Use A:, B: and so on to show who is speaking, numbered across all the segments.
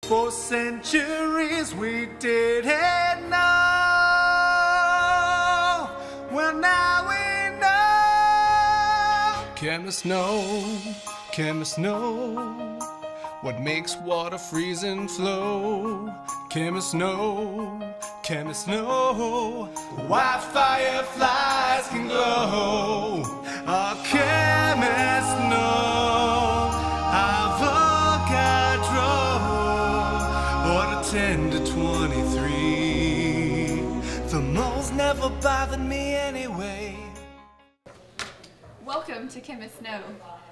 A: For centuries we didn't know. Well, now we know. Chemists know what makes water freeze and flow. Chemists know why fireflies can glow. Our chemists know Avogadro, order 10 to 23. The moles never bothered me anyway.
B: Welcome to Chemists Know,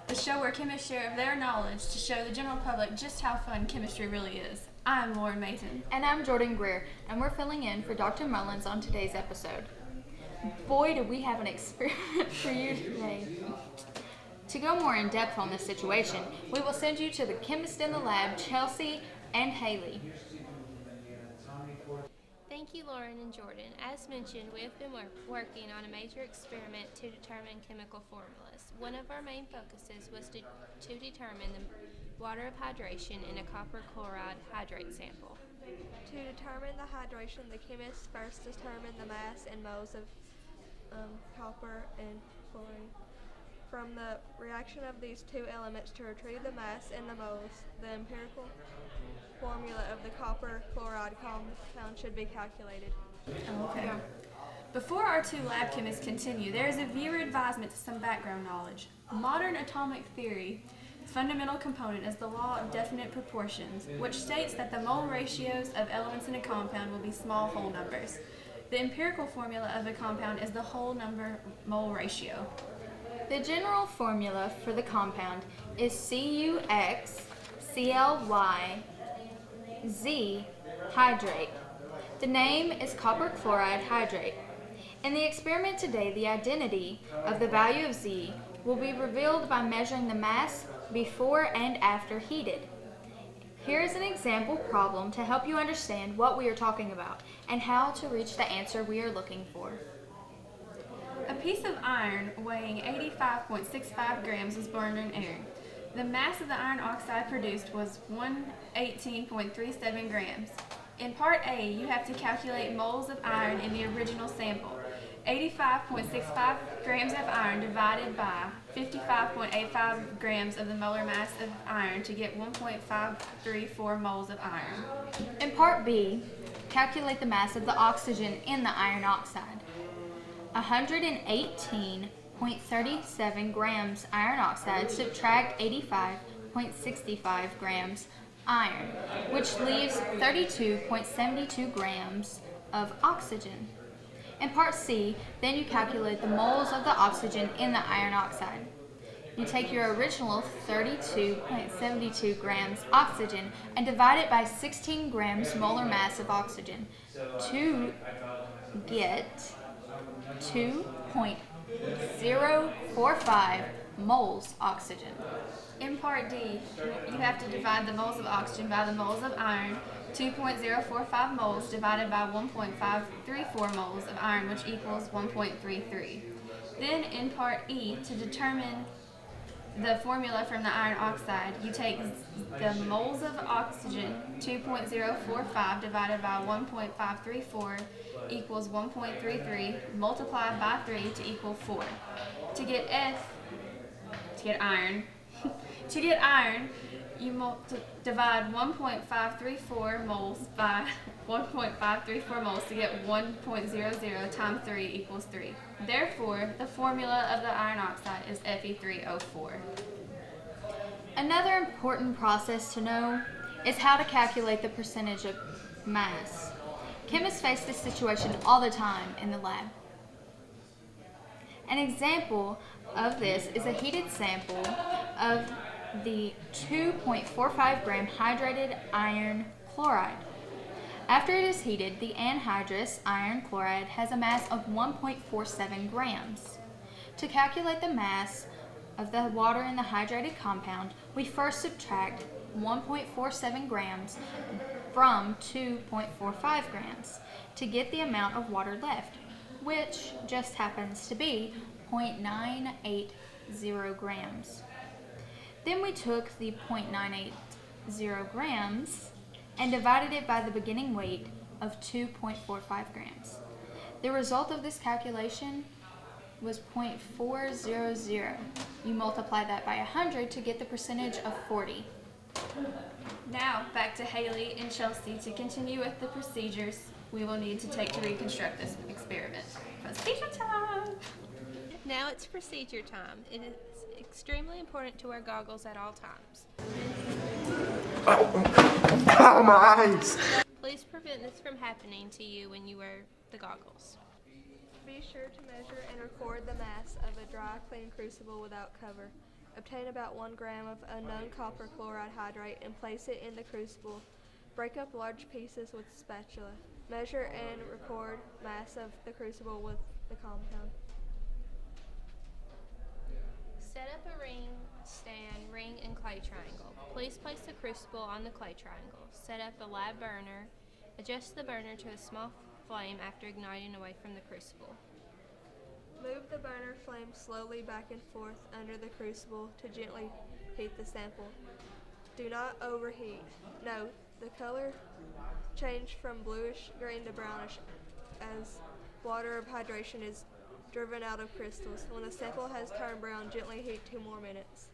B: the show where chemists share their knowledge to show the general public just how fun chemistry really is. I'm Lauren Mason.
C: And I'm Jordan Greer, and we're filling in for Dr. Mullins on today's episode. Boy, do we have an experiment for you today. To go more in depth on this situation, we will send you to the chemist in the lab, Chelsea and Haley.
D: Thank you, Lauren and Jordan. As mentioned, we have been working on a major experiment to determine chemical formulas. One of our main focuses was to determine the water of hydration in a copper chloride hydrate sample.
E: To determine the hydration, the chemists first determined the mass and moles of copper and chlorine. From the reaction of these two elements to retrieve the mass and the moles, the empirical formula of the copper chloride compound should be calculated.
B: Okay. Before our two lab chemists continue, there is a viewer advisement to some background knowledge. Modern atomic theory fundamental component is the law of definite proportions, which states that the mole ratios of elements in a compound will be small whole numbers. The empirical formula of a compound is the whole number mole ratio.
C: The general formula for the compound is CuXClYZ hydrate. The name is copper chloride hydrate. In the experiment today, the identity of the value of Z will be revealed by measuring the mass before and after heated. Here is an example problem to help you understand what we are talking about and how to reach the answer we are looking for.
B: A piece of iron weighing 85.65 grams was burned in air. The mass of the iron oxide produced was 118.37 grams. In part A, you have to calculate moles of iron in the original sample. 85.65 grams of iron divided by 55.85 grams of the molar mass of iron to get 1.534 moles of iron.
C: In part B, calculate the mass of the oxygen in the iron oxide. 118.37 grams iron oxide, subtract 85.65 grams iron, which leaves 32.72 grams of oxygen. In part C, then you calculate the moles of the oxygen in the iron oxide. You take your original 32.72 grams oxygen and divide it by 16 grams molar mass of oxygen to get 2.045 moles oxygen.
B: In part D, you have to divide the moles of oxygen by the moles of iron. 2.045 moles divided by 1.534 moles of iron, which equals 1.33. Then in part E, to determine the formula from the iron oxide, you take the moles of oxygen, 2.045 divided by 1.534 equals 1.33, multiplied by 3 to equal 4. To get iron, you divide 1.534 moles by 1.534 moles to get 1.00 times 3 equals 3. Therefore, the formula of the iron oxide is Fe3O4.
C: Another important process to know is how to calculate the percentage of mass. Chemists face this situation all the time in the lab. An example of this is a heated sample of the 2.45 gram hydrated iron chloride. After it is heated, the anhydrous iron chloride has a mass of 1.47 grams. To calculate the mass of the water in the hydrated compound, we first subtract 1.47 grams from 2.45 grams to get the amount of water left, which just happens to be 0.980 grams. Then we took the 0.980 grams and divided it by the beginning weight of 2.45 grams. The result of this calculation was 0.400. You multiply that by 100 to get the percentage of 40.
B: Now, back to Haley and Chelsea to continue with the procedures we will need to take to reconstruct this experiment. Procedure time!
D: Now it's procedure time. It is extremely important to wear goggles at all times.
F: Ow, my eyes!
D: Please prevent this from happening to you when you wear the goggles.
E: Be sure to measure and record the mass of a dry, clean crucible without cover. Obtain about 1 gram of unknown copper chloride hydrate and place it in the crucible. Break up large pieces with a spatula. Measure and record mass of the crucible with the compound.
D: Set up a ring, stand, ring, and clay triangle. Please place the crucible on the clay triangle. Set up a lab burner. Adjust the burner to a small flame after igniting away from the crucible.
E: Move the burner flame slowly back and forth under the crucible to gently heat the sample. Do not overheat. Note, the color changed from bluish green to brownish as water of hydration is driven out of crystals. When the sample has turned brown, gently heat 2 more minutes.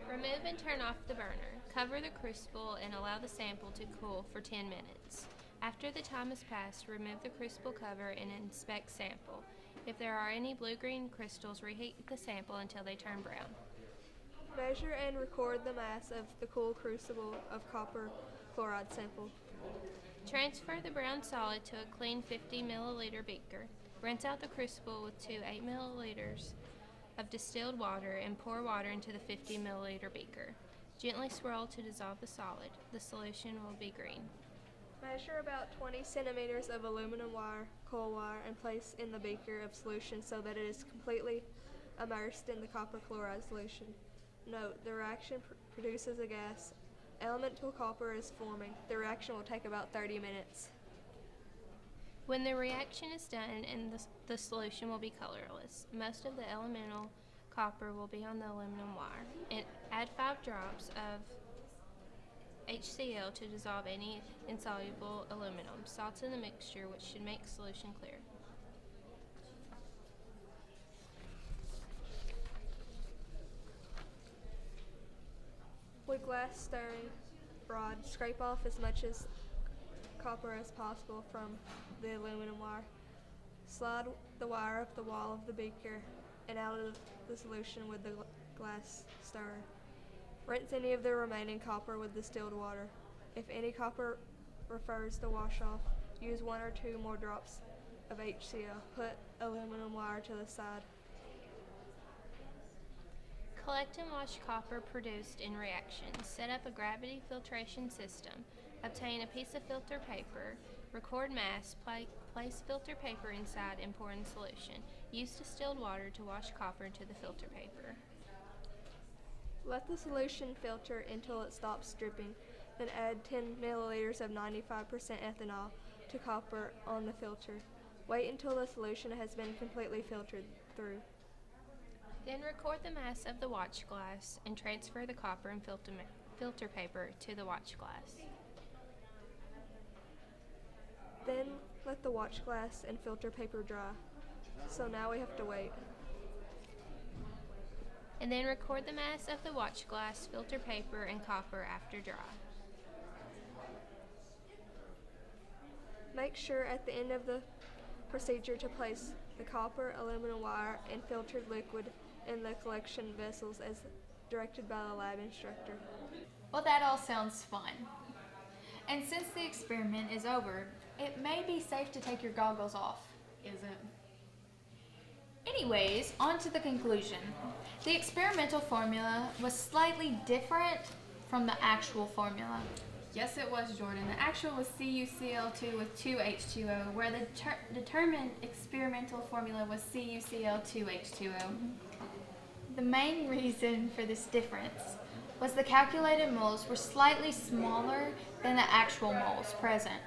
D: Remove and turn off the burner. Cover the crucible and allow the sample to cool for 10 minutes. After the time has passed, remove the crucible cover and inspect sample. If there are any blue-green crystals, reheat the sample until they turn brown.
E: Measure and record the mass of the cool crucible of copper chloride sample.
D: Transfer the brown solid to a clean 50 milliliter beaker. Rinse out the crucible with 2 8 milliliters of distilled water and pour water into the 50 milliliter beaker. Gently swirl to dissolve the solid. The solution will be green.
E: Measure about 20 centimeters of aluminum wire, coil wire, and place in the beaker of solution so that it is completely immersed in the copper chloride solution. Note, the reaction produces a gas. Elemental copper is forming. The reaction will take about 30 minutes.
D: When the reaction is done and the solution will be colorless, most of the elemental copper will be on the aluminum wire. And add 5 drops of HCl to dissolve any insoluble aluminum. Salt in the mixture, which should make solution clear.
E: With glass stirring rod, scrape off as much as copper as possible from the aluminum wire. Slide the wire up the wall of the beaker and out of the solution with the glass stirrer. Rinse any of the remaining copper with distilled water. If any copper refers to wash off, use 1 or 2 more drops of HCl. Put aluminum wire to the side.
D: Collect and wash copper produced in reactions. Set up a gravity filtration system. Obtain a piece of filter paper. Record mass. Place filter paper inside and pour in solution. Use distilled water to wash copper into the filter paper.
E: Let the solution filter until it stops dripping. Then add 10 milliliters of 95% ethanol to copper on the filter. Wait until the solution has been completely filtered through.
D: Then record the mass of the watch glass and transfer the copper and filter paper to the watch glass.
E: Then let the watch glass and filter paper dry. So now we have to wait.
D: And then record the mass of the watch glass, filter paper, and copper after dry.
E: Make sure at the end of the procedure to place the copper, aluminum wire, and filtered liquid in the collection vessels as directed by the lab instructor.
C: Well, that all sounds fun. And since the experiment is over, it may be safe to take your goggles off, isn't it? Anyways, on to the conclusion. The experimental formula was slightly different from the actual formula.
B: Yes, it was, Jordan. The actual was CuCl2 with 2 H2O, where the determined experimental formula was CuCl2H2O.
C: The main reason for this difference was the calculated moles were slightly smaller than the actual moles present.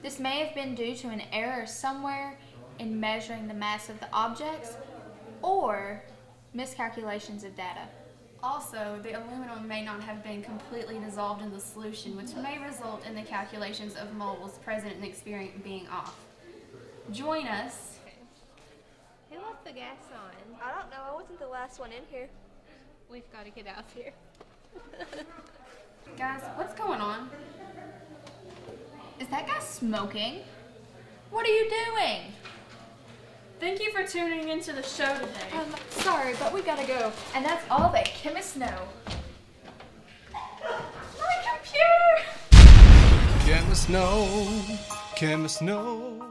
C: This may have been due to an error somewhere in measuring the mass of the objects or miscalculations of data.
B: Also, the aluminum may not have been completely dissolved in the solution, which may result in the calculations of moles present in the experiment being off. Join us.
D: Who left the gas on?
E: I don't know. I wasn't the last one in here.
D: We've got to get out of here.
B: Guys, what's going on?
C: Is that guy smoking? What are you doing?
B: Thank you for tuning into the show today.
C: Sorry, but we gotta go. And that's all that chemists know.
B: My computer!
A: Chemists know, chemists know.